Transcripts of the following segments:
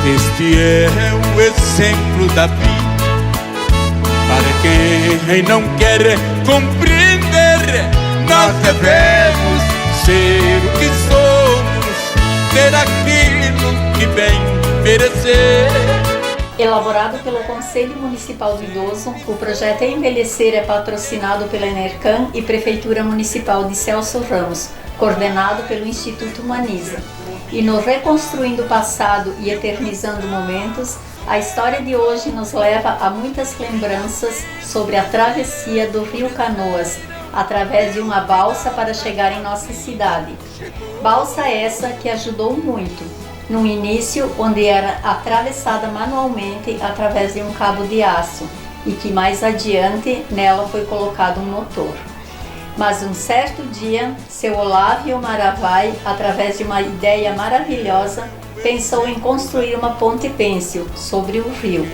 Este é o exemplo da vida para quem não quer compreender. Nós devemos ser o que somos, ter aquilo que bem merecer. Elaborado pelo Conselho Municipal do Idoso, o projeto Envelhecer é patrocinado pela Enercan e Prefeitura Municipal de Celso Ramos, coordenado pelo Instituto Humaniza. E no Reconstruindo o Passado e Eternizando Momentos, a história de hoje nos leva a muitas lembranças sobre a travessia do Rio Canoas, através de uma balsa para chegar em nossa cidade. Balsa essa que ajudou muito, no início onde era atravessada manualmente através de um cabo de aço e que mais adiante nela foi colocado um motor. Mas um certo dia, seu Olávio Maravai, através de uma ideia maravilhosa, pensou em construir uma ponte pêncil sobre o rio.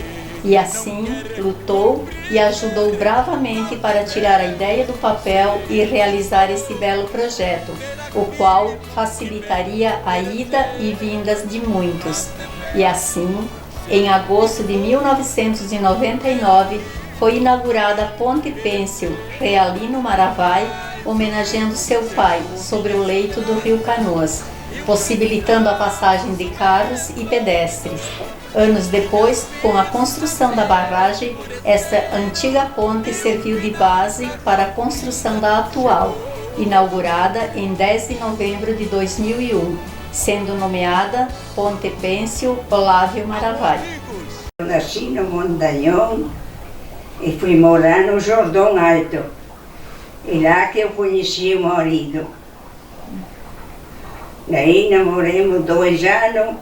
E assim lutou e ajudou bravamente para tirar a ideia do papel e realizar esse belo projeto, o qual facilitaria a ida e vindas de muitos. E assim, em agosto de 1999, foi inaugurada a Ponte Pêncil Realino Maravai, homenageando seu pai sobre o leito do Rio Canoas, possibilitando a passagem de carros e pedestres. Anos depois, com a construção da barragem, esta antiga ponte serviu de base para a construção da atual, inaugurada em 10 de novembro de 2001, sendo nomeada Ponte Pêncil Olávio Maravai. Eu nasci no Montanhão e fui morar no Jordão Alto. E lá que eu conheci o marido. Daí namoramos 2 anos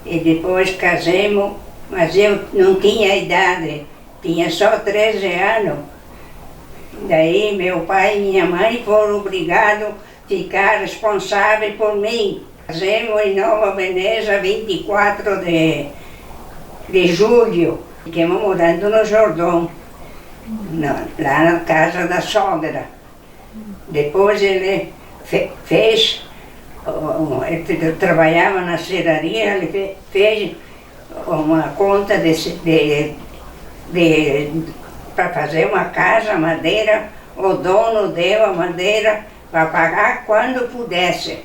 e depois casamos, mas eu não tinha idade, tinha só 13 anos. Daí meu pai e minha mãe foram obrigados a ficar responsáveis por mim. Casamos em Nova Veneza, 24 de julho. Ficamos morando no Jordão, lá na casa da sogra. Depois ele fez, ele trabalhava na serraria, ele fez uma conta para fazer uma casa, madeira. O dono deu a madeira para pagar quando pudesse.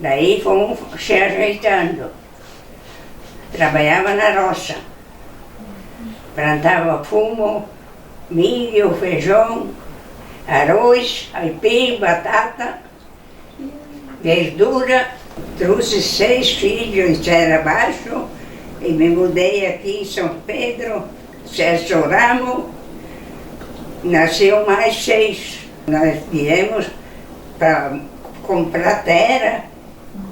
Daí fomos se ajeitando. Trabalhava na roça. Plantava fumo, milho, feijão, arroz, aipim, batata, verdura. Trouxe 6 filhos em Serra Baixo e me mudei aqui em São Pedro, Sérgio Ramos. Nasceu mais 6. Nós viemos para comprar terra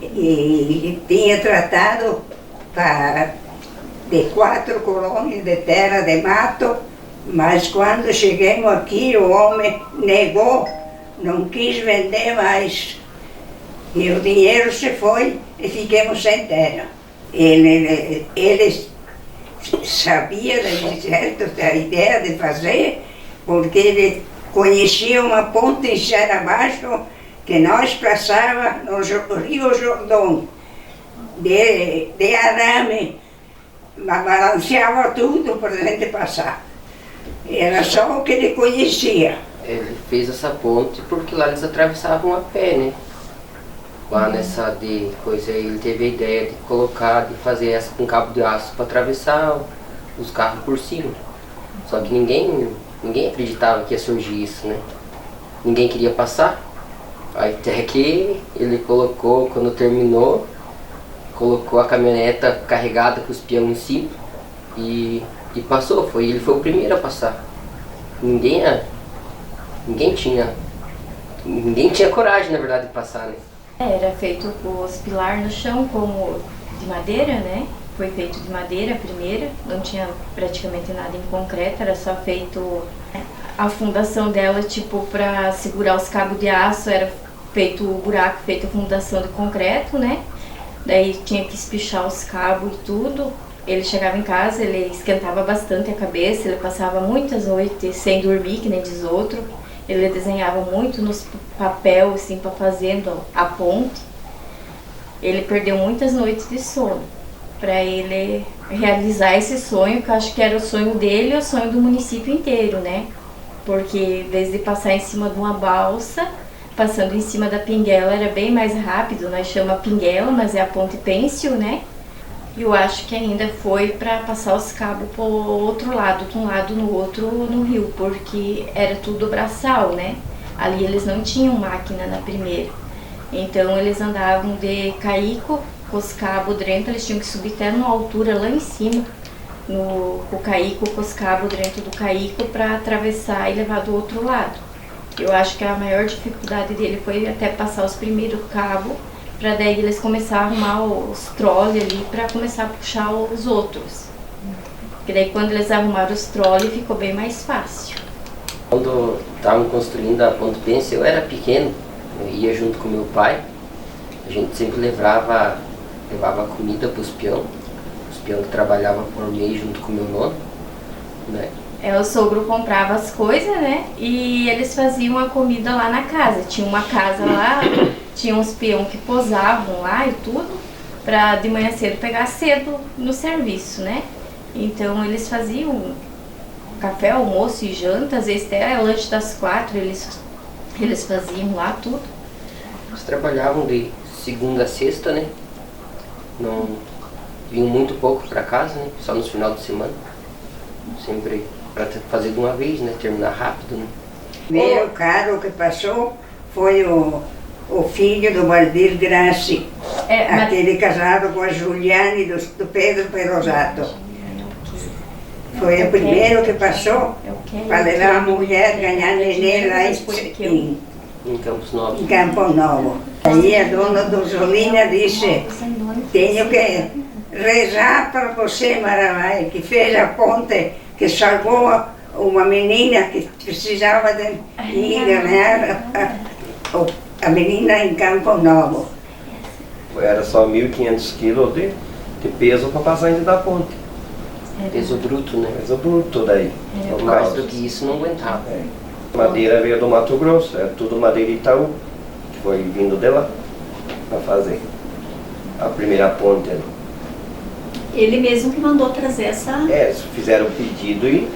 e tinha tratado de 4 colônias de terra de mato, mas quando chegamos aqui o homem negou, não quis vender mais. E o dinheiro se foi e ficamos sem terra. Ele sabia da ideia de fazer, porque ele conhecia uma ponte em Serra Baixo que nós passávamos no Rio Jordão, de arame, balanceava tudo para a gente passar. Era só o que ele conhecia. Ele fez essa ponte porque lá eles atravessavam a pé, né? Lá nessa de coisa, ele teve a ideia de fazer essa com cabo de aço para atravessar os carros por cima. Só que ninguém acreditava que ia surgir isso, né? Ninguém queria passar. Até que ele colocou, quando terminou, colocou a caminhoneta carregada com os peões em cima e passou. Ele foi o primeiro a passar. Ninguém tinha coragem, na verdade, de passar, né? Era feito com os pilares no chão, como de madeira, né? Foi feito de madeira a primeira, não tinha praticamente nada em concreto, era só feito a fundação dela, tipo, para segurar os cabos de aço, era feito o buraco, feito a fundação de concreto, né? Daí tinha que espichar os cabos e tudo. Ele chegava em casa, ele esquentava bastante a cabeça, ele passava muitas noites sem dormir, que nem diz outro. Ele desenhava muito nos papel, assim, para fazendo a ponte. Ele perdeu muitas noites de sono. para ele realizar esse sonho, que eu acho que era o sonho dele e o sonho do município inteiro, né? Porque em vez de passar em cima de uma balsa, passando em cima da pinguela era bem mais rápido, nós chamamos pinguela, mas é a ponte pêncil, né? E eu acho que ainda foi para passar os cabos para o outro lado, de um lado no outro no rio, porque era tudo braçal, né? Ali eles não tinham máquina na primeira. Então eles andavam de caico com os cabos dentro, eles tinham que subir até numa altura lá em cima, com o caico, com os cabos dentro do caico para atravessar e levar do outro lado. Eu acho que a maior dificuldade dele foi até passar os primeiros cabos, para daí eles começar a arrumar os trolles ali para começar a puxar os outros. Porque daí quando eles arrumaram os trolles ficou bem mais fácil. Quando estavam construindo a ponte pêncil, eu era pequeno, eu ia junto com meu pai, a gente sempre levava comida para os peões que trabalhavam por mês junto com meu nono, né? O sogro comprava as coisas, né? E eles faziam a comida lá na casa. Tinha uma casa lá, tinha uns peões que posavam lá e tudo, para de manhã cedo pegar cedo no serviço, né? Então eles faziam café, almoço e janta, às vezes até lanche das 4, eles faziam lá tudo. Eles trabalhavam de segunda a sexta, né? Não vinham muito pouco para casa, né? Só nos final de semana. Sempre para fazer de uma vez, né? Terminar rápido, né? O primeiro carro que passou foi o filho do Valdir Grassi, aquele casado com a Juliane do Pedro Perosato. Foi o primeiro que passou para levar a mulher ganhar neném lá em Campos Novos. Em Campo Novo. Aí a dona Donzolina disse, tenho que rezar para você, Maravai, que fez a ponte, que salvou uma menina que precisava de ir ganhar a menina em Campo Novo. Era só 1.500 quilos de peso para passar ainda da ponte. Peso bruto, né? Peso bruto daí. Mais do que isso não aguentava. Madeira veio do Mato Grosso, é tudo madeira Itaú, que foi vindo de lá para fazer a primeira ponte. Ele mesmo que mandou trazer essa... Eles fizeram o pedido e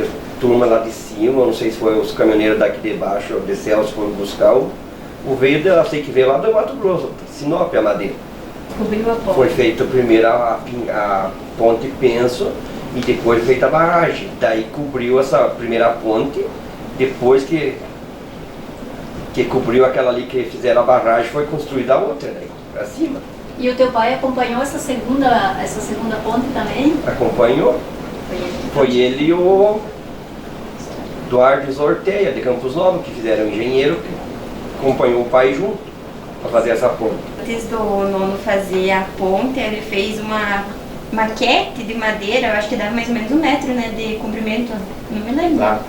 a turma lá de cima, não sei se foi os caminhoneiros daqui de baixo, de Celso, foram buscar o veio dela, sei que veio lá do Mato Grosso, Sinop, a madeira. Cobriu a ponte. Foi feita primeiro a ponte Penso e depois feita a barragem. Daí cobriu essa primeira ponte, depois que cobriu aquela ali que fizeram a barragem, foi construída a outra, daí pra cima. E o teu pai acompanhou essa segunda ponte também? Acompanhou. Foi ele e o Eduardo Zorteia, de Campos Novos, que fizeram engenheiro, que acompanhou o pai junto para fazer essa ponte. Antes do nono fazer a ponte, ele fez uma maquete de madeira, eu acho que dava mais ou menos 1 metro, né, de comprimento, não me lembro. Lá.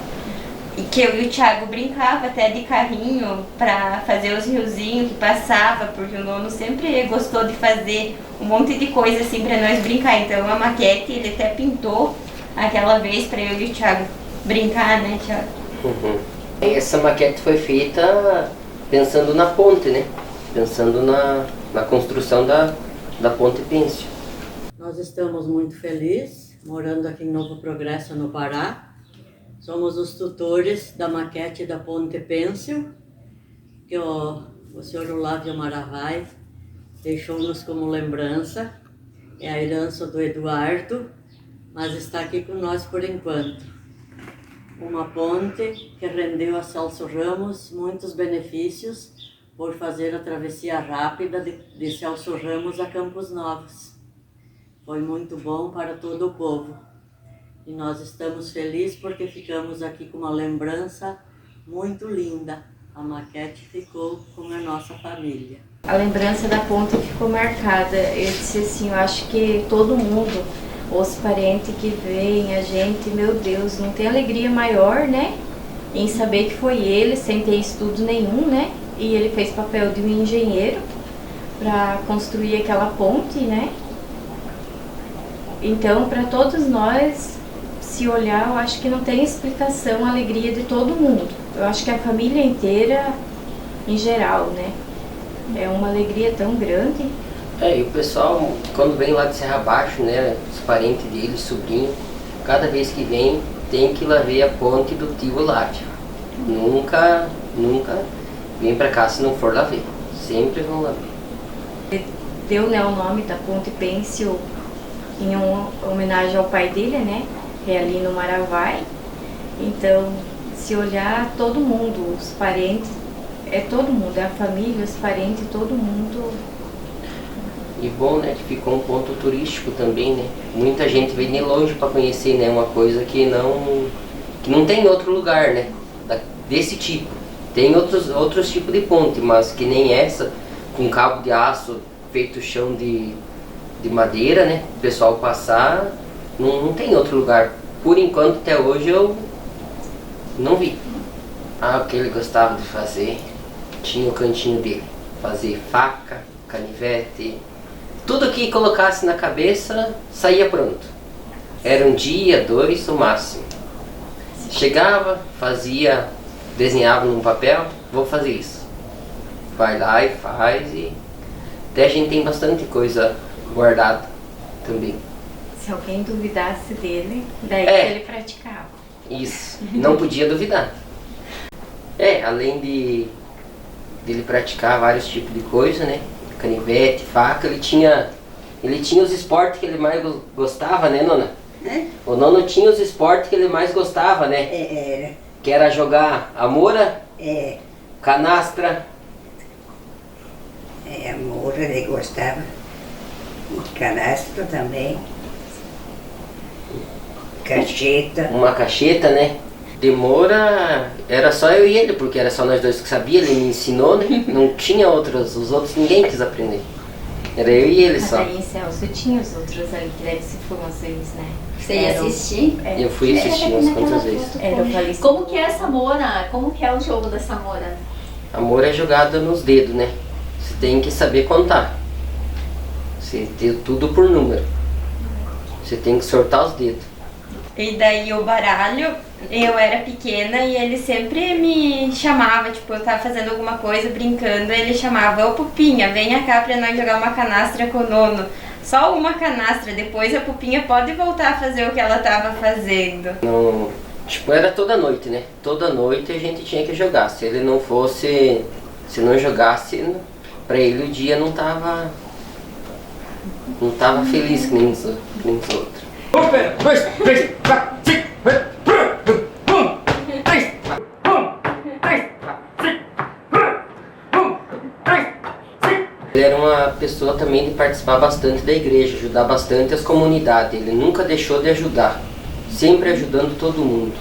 E que eu e o Thiago brincava até de carrinho para fazer os riozinhos que passava, porque o nono sempre gostou de fazer um monte de coisa assim para nós brincar. Então a maquete ele até pintou aquela vez para eu e o Thiago brincar, né, Thiago? Uhum. E essa maquete foi feita pensando na ponte, né? Pensando na construção da ponte pêncil. Nós estamos muito felizes, morando aqui em Novo Progresso, no Pará. Somos os tutores da maquete da ponte pêncil, que o senhor Olávio Maravai deixou-nos como lembrança. É a herança do Eduardo, mas está aqui com nós por enquanto. Uma ponte que rendeu a Celso Ramos muitos benefícios por fazer a travessia rápida de Celso Ramos a Campos Novos. Foi muito bom para todo o povo. E nós estamos felizes porque ficamos aqui com uma lembrança muito linda. A maquete ficou com a nossa família. A lembrança da ponte ficou marcada. Eu disse assim, eu acho que todo mundo, os parentes que veem a gente, meu Deus, não tem alegria maior, né? Em saber que foi ele, sem ter estudo nenhum, né? E ele fez papel de um engenheiro para construir aquela ponte, né? Então, para todos nós, se olhar, eu acho que não tem explicação a alegria de todo mundo. Eu acho que a família inteira, em geral, né? É uma alegria tão grande. E o pessoal, quando vem lá de Serra Baixo, né, os parentes dele, sobrinho, cada vez que vem, tem que ir lá ver a ponte do tio Olávio. Nunca vem pra cá se não for lá ver. Sempre vão lá ver. Deu, né, o nome da Ponte Pêncil em homenagem ao pai dele, né? É ali no Maravai. Então, se olhar, todo mundo, os parentes, é todo mundo, é a família, os parentes, todo mundo. E bom, né, que ficou um ponto turístico também, né? Muita gente vem de longe para conhecer, né? Uma coisa que não tem em outro lugar, né? Desse tipo. Tem outros tipos de ponte, mas que nem essa, com cabo de aço, feito chão de madeira, né? O pessoal passar, não tem outro lugar. Por enquanto, até hoje, eu não vi. O que ele gostava de fazer, tinha o cantinho dele. Fazer faca, canivete, tudo que colocasse na cabeça, saía pronto. Era um dia, 2 no máximo. Chegava, fazia, desenhava num papel, vou fazer isso. Vai lá e faz, e até a gente tem bastante coisa guardada também. Se alguém duvidasse dele, daí que ele praticava. Isso, não podia duvidar. Além de ele praticar vários tipos de coisa, né? Canivete, faca, ele tinha os esportes que ele mais gostava, né, Nona? O Nono tinha os esportes que ele mais gostava, né? Era. Que era jogar amora, canastra. Amora ele gostava. E canastra também. Cacheta. Uma cacheta, né? Demora, era só eu e ele, porque era só nós dois que sabia, ele me ensinou, né? Não tinha outros, os outros ninguém quis aprender. Era eu e ele só. Mas aí, Celso, tinha os outros ali que devem ser formações, né? Você ia assistir? Eu fui assistir umas quantas vezes. Como que é essa mora? Como que é o jogo dessa mora? A mora é jogada nos dedos, né? Você tem que saber contar. Você tem tudo por número. Você tem que sortar os dedos. E daí o baralho, eu era pequena e ele sempre me chamava, tipo, eu tava fazendo alguma coisa, brincando, ele chamava, ô Pupinha, venha cá pra nós jogar uma canastra com o Nono. Só uma canastra, depois a Pupinha pode voltar a fazer o que ela tava fazendo. Não, tipo, era toda noite, né? Toda noite a gente tinha que jogar. Se ele não fosse, se não jogasse, pra ele o dia não tava feliz que nem os outros. Ele era uma pessoa também de participar bastante da igreja, ajudar bastante as comunidades. Ele nunca deixou de ajudar, sempre ajudando todo mundo.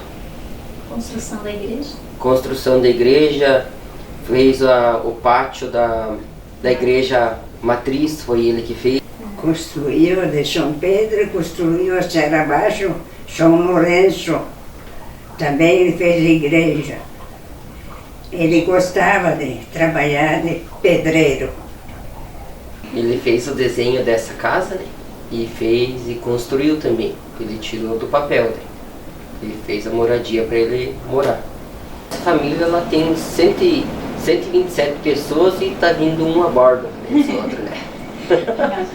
Construção da igreja? Construção da igreja, fez o pátio da igreja matriz, foi ele que fez. Construiu de São Pedro, construiu a Serra Baixo, São Lourenço. Também ele fez igreja. Ele gostava de trabalhar de pedreiro. Ele fez o desenho dessa casa, né? E fez e construiu também. Ele tirou do papel, né? Ele fez a moradia para ele morar. A família ela tem 127 pessoas e tá vindo um a bordo, né?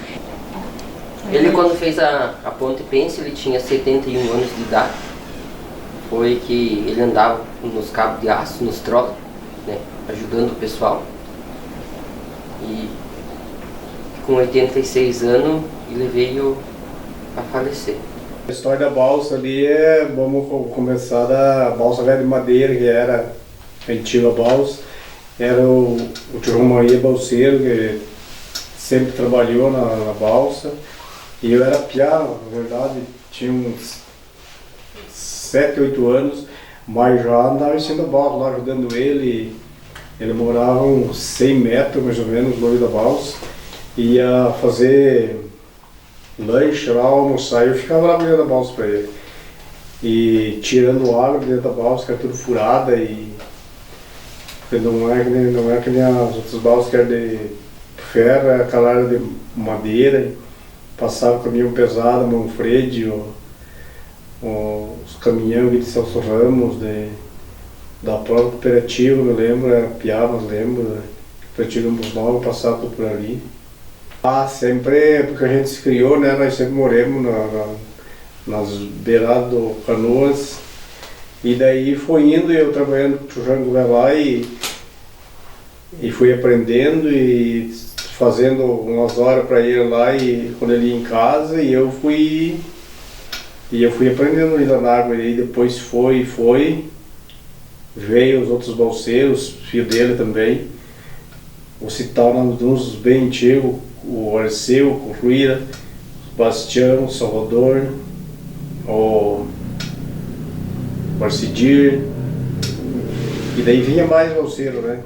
Ele quando fez a Ponte Pêncil, ele tinha 71 anos de idade. Foi que ele andava nos cabos de aço, nos trolos, né? Ajudando o pessoal. E com 86 anos ele veio a falecer. A história da balsa ali vamos começar da balsa velha de madeira, que era a antiga balsa. Era o tio Maria Balseiro, que sempre trabalhou na balsa. E eu era piá, na verdade, tinha uns 7, 8 anos, mas já andava em cima da balsa, lá ajudando ele. Ele morava uns 100 metros, mais ou menos, longe da balsa. Ia fazer lanche lá, almoçar, e eu ficava lá dentro da balsa para ele. E tirando água dentro da balsa, que era tudo furada, e não é que nem as outras balsas que eram de ferro, aquela era de madeira. Passava caminhão pesado, Manfredi, os caminhões de Celso Ramos, da própria cooperativa, me lembro, era piá, mas lembro, cooperativa Ambos Nova, passava tudo por ali. Sempre, porque a gente se criou, né? Nós sempre moramos nas beiradas do Canoas. E daí foi indo, eu trabalhando com o tio Jango lá e fui aprendendo e fazendo umas horas para ele lá e quando ele ia em casa e eu fui aprendendo a lidar na água. E depois veio os outros balseiros, filho dele também. Vou citar uns bem antigos, o Arceu, o Ruíra, o Bastião, o Salvador, o Barcidir, e daí vinha mais balseiro, né?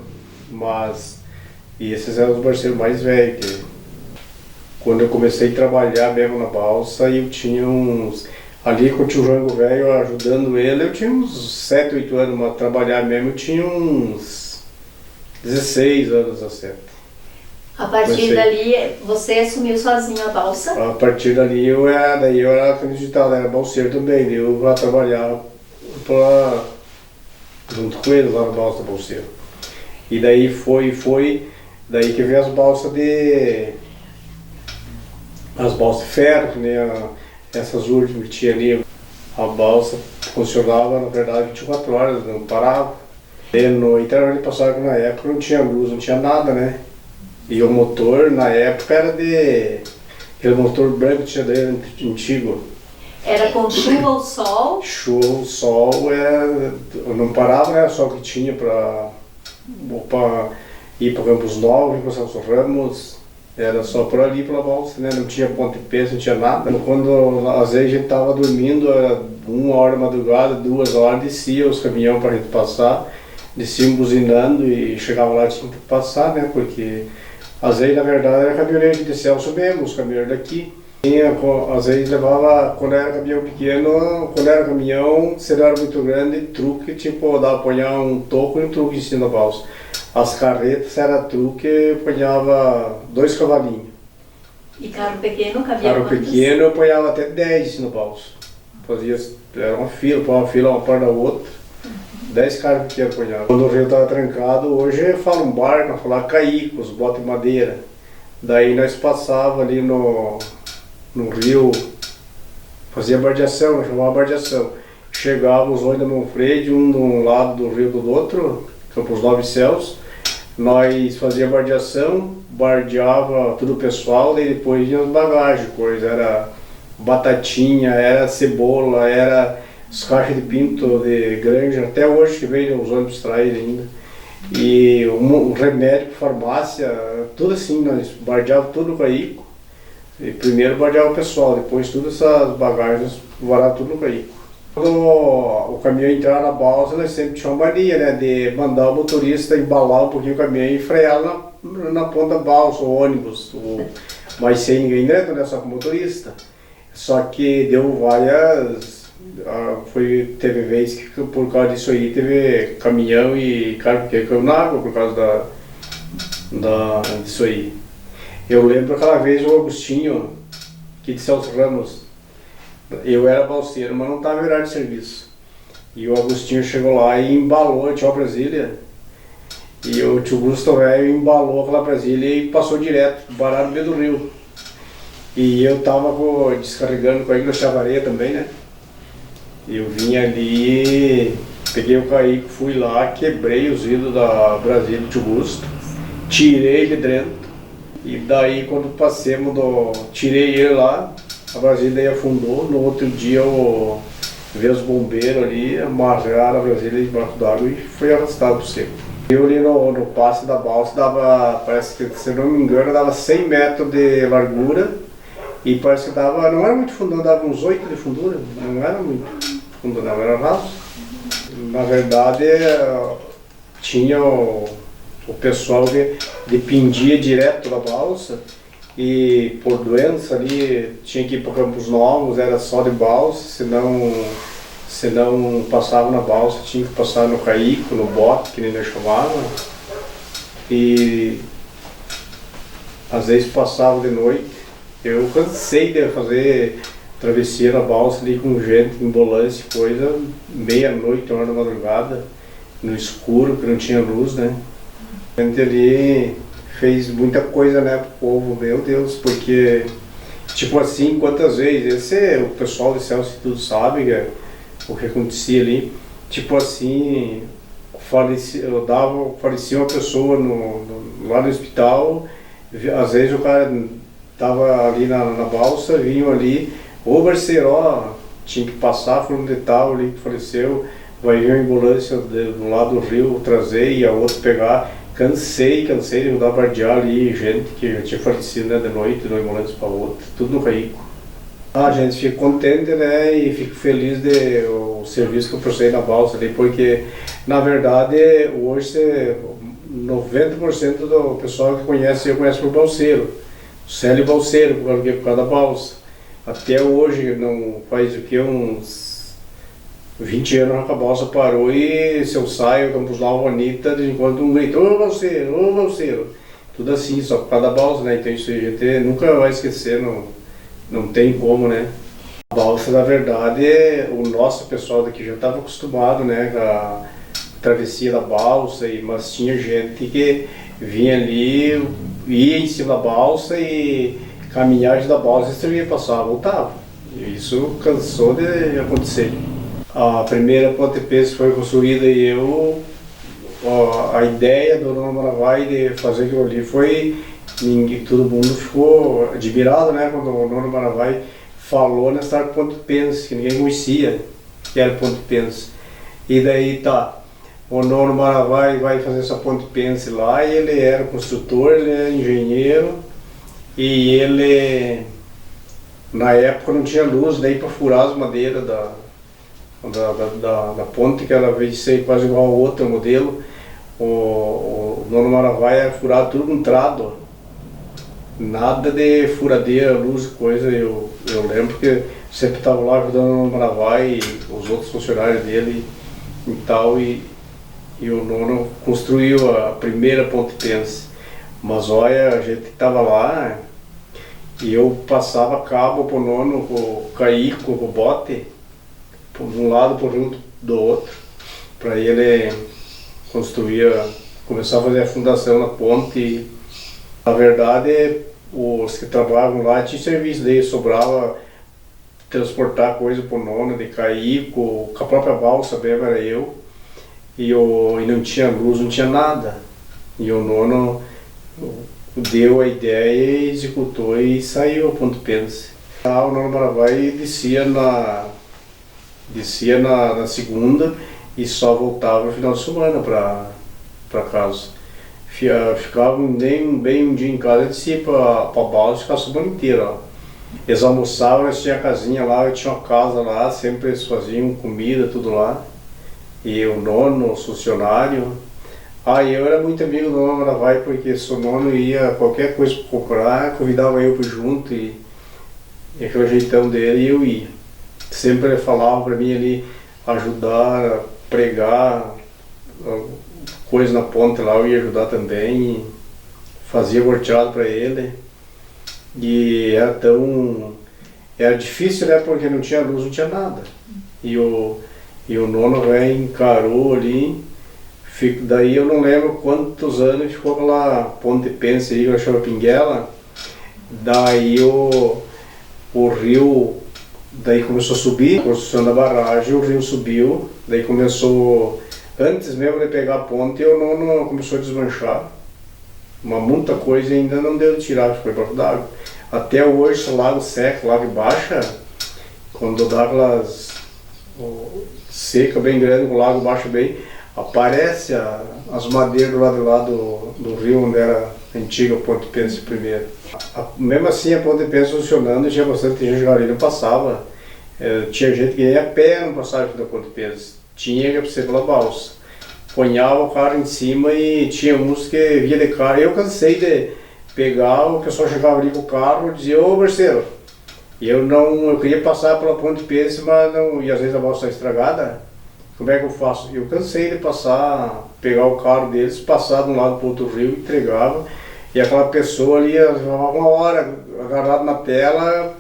E esses eram os balseiros mais velhos. Que quando eu comecei a trabalhar mesmo na balsa, eu tinha uns... Ali com o tio Jango velho ajudando ele, eu tinha uns 7, 8 anos, mas trabalhar mesmo eu tinha uns 16 anos a 7. A partir dali, você assumiu sozinho a balsa? A partir dali eu era candidato, era balseiro também, eu lá trabalhava junto com eles lá na balsa balseiro. E daí daí que veio as balsas de ferro, né? Essas últimas que tinha ali, a balsa funcionava na verdade 24 horas, não parava. E no interior de Passagem na época não tinha luz, não tinha nada, né? E o motor na época era aquele motor branco que tinha dele antigo. Era com chuva ou sol? Chuva ou sol, não parava, né? Só que tinha para ir para Campos Novos, ir para Celso Ramos, era só por ali pela balsa, né? Não tinha ponto de peso, não tinha nada. Quando às vezes a gente estava dormindo, era 1 hora da madrugada, 2 horas, descia os caminhões para a gente passar, desciam buzinando e chegava lá e tinha que passar, né? Porque às vezes na verdade era caminhonete de Celso mesmo, os caminhões daqui. Às vezes levava, quando era caminhão pequeno, quando era caminhão, se não era muito grande, truque, tipo, dava pra apanhar um toco e um truque em cima da balsa. As carretas, se era truque, apanhava 2 cavalinhos. E carro pequeno cabia Carro quantos? pequeno eu apanhava até 10 em cima da balsa. Era uma fila uma perto da outra. 10 carros pequenos apanhavam. Quando o rio estava trancado, hoje fala um barco, fala caicos, bota de madeira. Daí nós passava ali no rio, fazia bardeação, nós chamava bardeação. Chegava os 8 da Manfredi, um de um lado do rio do outro, Campos Novos e Céus. Nós fazia bardeação, bardeava tudo o pessoal, e depois vinha as bagagens, coisa, era batatinha, era cebola, era os caixas de pinto de granja, até hoje que vem os ônibus traem ainda. E um remédio, farmácia, tudo assim, nós bardeávamos tudo no caico. E primeiro bardeava o pessoal, depois todas essas bagagens varava tudo no caico. Quando o caminhão entrar na balsa, nós sempre tinha uma mania, né, de mandar o motorista embalar um pouquinho o caminhão e frear na ponta da balsa, o ônibus, mas sem ninguém dentro, né, só com o motorista. Só que deu teve vezes que por causa disso aí, teve caminhão e carro que caiu na água por causa disso aí. Eu lembro aquela vez o Agostinho, aqui de Celso Ramos, eu era balseiro, mas não estava em horário de serviço. E o Agostinho chegou lá e embalou a Tchau Brasília. E o tio Gusto velho embalou aquela Brasília e passou direto, barato no meio do rio. E eu estava descarregando com a Igor Chavareia também, né? Eu vim ali, peguei o caico, fui lá, quebrei os vidros da Brasília do tio Gusto, tirei ele dentro. E daí quando tirei ele lá, a Brasília afundou. No outro dia veio os bombeiros ali, amarraram a Brasília debaixo d'água e foi arrastado pro seco. Eu ali no passe da balsa parece que, se não me engano, dava 100 metros de largura e parece que não era muito fundo, dava uns 8 de fundura, não era muito fundo não, era raso. Na verdade, tinha o pessoal que dependia direto da balsa e por doença ali tinha que ir para Campos Novos, era só de balsa, senão passava na balsa, tinha que passar no caico, no bote, que nem nós chamava. E às vezes passava de noite. Eu cansei de fazer travessia na balsa ali com gente, ambulância, coisa, meia-noite, 1 hora da madrugada, no escuro, que não tinha luz, né? A gente ali fez muita coisa, né, pro povo, meu Deus, porque, tipo assim, quantas vezes, o pessoal de Celso tudo sabe, né, o que acontecia ali, tipo assim, falecia uma pessoa lá no hospital, às vezes o cara tava ali na balsa, vinham ali, ô parceiro, ó, tinha que passar, fulano de tal ali que faleceu, vai vir uma ambulância do lado do rio trazer e a outra pegar. Cansei de mudar a bardear ali, gente que já tinha falecido, né, de noite, de uma ambulância para outra, tudo no Rico. Gente, fico contente, né, e fico feliz o serviço que eu prestei na balsa ali, porque, na verdade, hoje 90% do pessoal que conhece, eu conheço por balseiro. Célio Balseiro, por causa da balsa. Até hoje, não faz o que, uns 20 anos que a balsa parou e se eu saio, Campos Nova, Anitta, de vez em quando um grito, ô balseiro. Tudo assim, só por causa da balsa, né? Então isso a gente nunca vai esquecer, não tem como, né? A balsa, na verdade, o nosso pessoal daqui já estava acostumado, né, com a travessia da balsa, mas tinha gente que vinha ali, ia em cima da balsa e caminhagem da balsa, você ia passar, voltava. E isso cansou de acontecer. A primeira ponte pêssego foi construída e a ideia do Nono Maravai de fazer aquilo ali foi, todo mundo ficou admirado, né, quando o Nono Maravai falou nessa ponte pêssego, que ninguém conhecia que era ponte pêssego. E daí o Nono Maravai vai fazer essa ponte pêssego lá, e ele era construtor, ele era engenheiro, e ele, na época, não tinha luz daí para furar as madeiras da ponte, que ela veio ser quase igual ao outro modelo. O Nono Maravai era furar tudo com trado, nada de furadeira, luz e coisa. Eu lembro que sempre estava lá ajudando o Nono Maravai e os outros funcionários dele e tal, e o Nono construiu a primeira ponte pêssego. Mas olha, a gente estava lá e eu passava cabo pro Nono, com o caico, com o bote, de um lado por junto do outro, para ele começar a fazer a fundação na ponte. Na verdade, os que trabalhavam lá tinham serviço dele, sobrava transportar coisa pro Nono, de caico, com a própria balsa mesmo era eu, e não tinha luz, não tinha nada. E o Nono deu a ideia e executou e saiu a ponte pêssego. O Nono Maravai descia na segunda e só voltava no final de semana para casa. Ficava bem um dia em casa, descia para a balsa e ficava a semana inteira. Eles almoçavam, eles tinham a casinha lá, eu tinha uma casa lá, sempre eles faziam comida, tudo lá. E o Nono, o funcionário. Eu era muito amigo do Nono Maravai, porque se o Nono ia qualquer coisa para comprar, convidava eu para junto, e aquele jeitão dele, eu ia. Sempre ele falava para mim ali, ajudar a pregar coisa na ponte lá, eu ia ajudar também, e fazia borteado para ele. E era difícil, né, porque não tinha luz, não tinha nada. E o Nono encarou ali. Daí eu não lembro quantos anos ficou aquela ponte pêssego aí, que eu chamo Pinguela. Daí o rio começou a subir, a construção da barragem, o rio subiu, daí começou, antes mesmo de pegar a ponte, o Nono começou a desmanchar. Muita coisa ainda não deu de tirar, ficou embaixo d'água. Até hoje, o lago seca, o lago baixa, quando dá aquelas seca bem grande, o lago baixa bem, aparece as madeiras do lado de lá do rio, onde era a antiga ponte pêssego primeiro. Mesmo assim, a ponte pêssego funcionando, tinha bastante gente ali, não passava. Tinha gente que ia a pé no passagem da ponte pêssego, tinha que ser pela balsa. Ponhava o carro em cima e tinha uns que via de carro. Eu cansei de pegar, o pessoal chegava ali com o carro e dizia, ô parceiro, eu queria passar pela ponte pêssego, mas não, e às vezes a balsa está estragada. Como é que eu faço? Eu cansei de pegar o carro deles, passar de um lado para o outro rio, entregava, e aquela pessoa ali, uma hora agarrada na tela,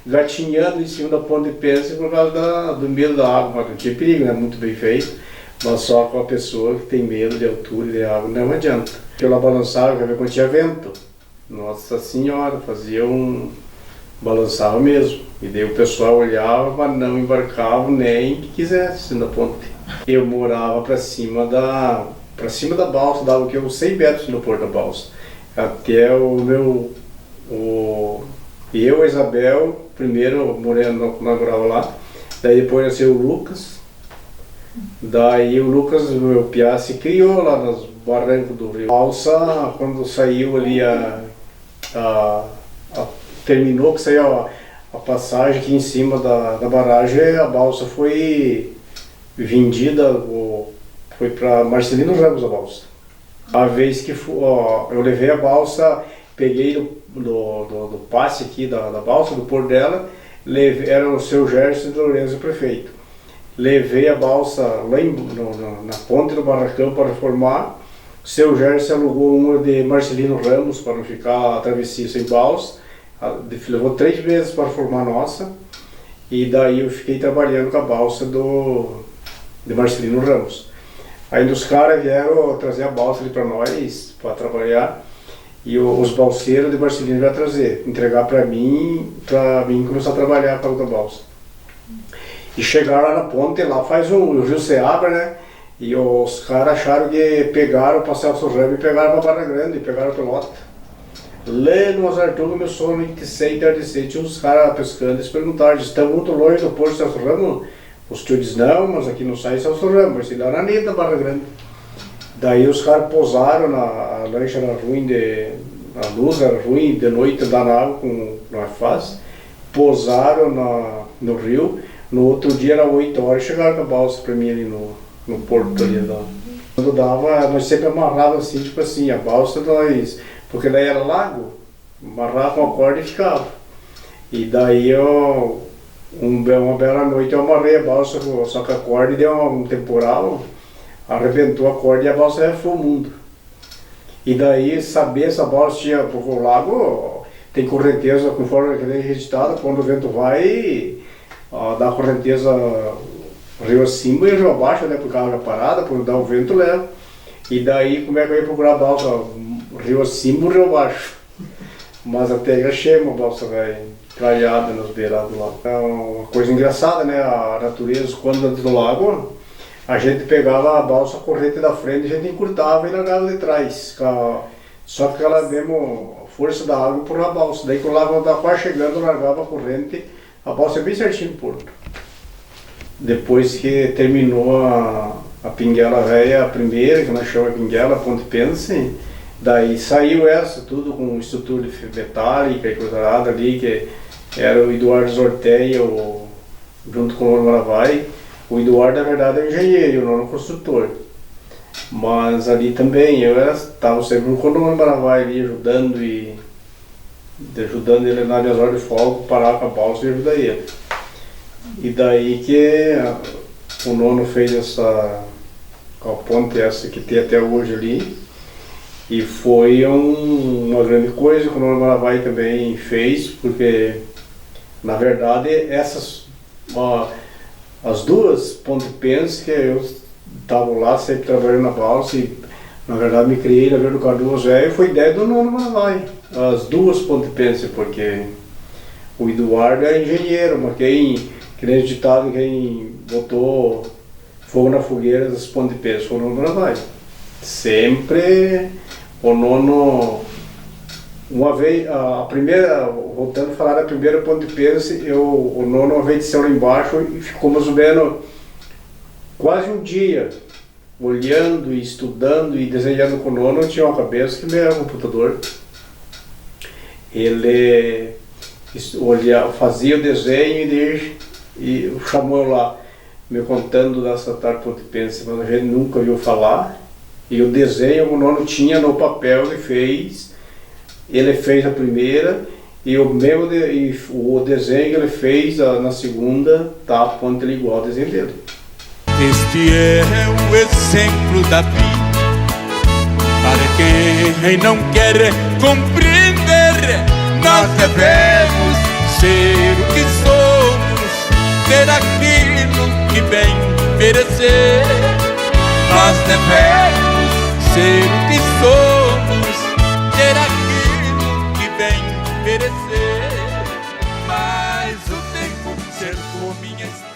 gatinhando em cima da ponte pêssego por causa do medo da água, mas não tinha perigo, né? Muito bem feito. Mas só com a pessoa que tem medo de altura e de água não adianta. Eu lá balançava quando tinha vento. Nossa Senhora, balançava mesmo. E daí o pessoal olhava, mas não embarcava nem que quisesse na ponte. Eu morava para cima da balsa, dava o que uns 100 metros no porto da balsa. Até eu, a Isabel, primeiro morava lá, daí depois nasceu o Lucas. Daí o Lucas, o meu piá, se criou lá nos barrancos do rio. A balsa, quando saiu ali terminou, que saiu a passagem aqui em cima da barragem, a balsa foi vendida, foi para Marcelino Ramos a balsa. A vez que eu levei a balsa, peguei do passe aqui da balsa, do porto dela, era o seu Gerson de Lourenço, o prefeito. Levei a balsa lá na ponte do barracão para reformar. O seu Gerson alugou uma de Marcelino Ramos para não ficar a travessia sem balsa. Levou 3 meses para formar a nossa. E daí eu fiquei trabalhando com a balsa de Marcelino Ramos. Aí os caras vieram trazer a balsa ali para nós, para trabalhar. E os balseiros de Marcelino vieram trazer, entregar para mim começar a trabalhar com a outra balsa. E chegaram lá na ponte, lá faz o rio se abre, né? E os caras acharam que pegaram para Celso Ramos e pegaram para Barra Grande, pegaram a pelota. Lá no Azartu começou a anoitecer e entardecer, tinha uns caras pescando, eles perguntaram, estão muito longe do porto de Celso Ramos? Os tios disseram, não, mas aqui não sai Celso Ramos, mas lá na Neta da Barra Grande. Daí os caras pousaram, a lancha era ruim, a luz era ruim, de noite andar na água não é fácil, pousaram no rio. No outro dia era 8 horas, chegaram com a balsa para mim ali no porto ali. Quando dava, nós sempre amarrava assim, tipo assim, a balsa porque daí era lago, amarrava com a corda e ficava. E daí uma bela noite eu amarrei a balsa, só que a corda e deu um temporal, arrebentou a corda e a balsa foi o mundo. E daí saber se a balsa tinha, porque o lago tem correnteza, conforme é registrado, quando o vento vai, dá correnteza rio acima e rio abaixo, né, porque a água parada, quando dá o vento leva. E daí como é que eu ia procurar a balsa? Rio acima ou rio abaixo? Mas até eu achei uma balsa calhada nas beiradas do lago. É uma coisa engraçada, né, a natureza, quando dentro do lago, a gente pegava a balsa corrente da frente, a gente encurtava e largava de trás. Só que aquela mesmo força da água por a balsa. Daí quando o lago estava quase chegando, largava a corrente. A balsa é bem certinho no porto. Depois que terminou a pinguela velha, a primeira, que nós chamamos de pinguela, Ponte Pense, daí saiu essa, tudo com estrutura metálica e coisa nada ali, que era o Eduardo Zorteia, junto com o Nono Maravai. O Eduardo, na verdade, é o engenheiro e o Nono é o construtor. Mas ali também, eu estava sempre com o Nono Maravai ali, ajudando ele nas minhas horas de folga, parar com a balsa e ajudar ele. E daí que o Nono fez a ponte essa que tem até hoje ali. E foi uma grande coisa que o Nono Maravai também fez, porque na verdade as duas Ponte Pense, que eu estava lá sempre trabalhando na balsa e na verdade me criei na Vila do Cardoso velho, foi ideia do Nono Maravai. As duas Ponte Pense, porque o Eduardo é engenheiro, mas quem nem ditado, quem botou fogo na fogueira das Ponte Pense foi o Nono Maravai. Sempre o Nono, uma vez, voltando a falar da primeira Ponte Pense, o Nono uma vez desceu lá embaixo e ficou mais ou menos quase um dia olhando e estudando e desenhando com o Nono. Tinha uma cabeça que nem era um computador. Ele fazia o desenho e chamou eu lá, me contando dessa tal Ponte Pense, mas a gente nunca viu falar. E o desenho o Nono tinha no papel, ele fez a primeira e o desenho que ele fez na segunda, tá a ponte igual ao desenho dele. Este é o exemplo da vida para quem não quer compreender. Nós devemos ser o que somos, ter aquilo que bem merecer. devemos ser o que somos, ter aquilo que vem merecer. Mas o tempo cercou minha estrada.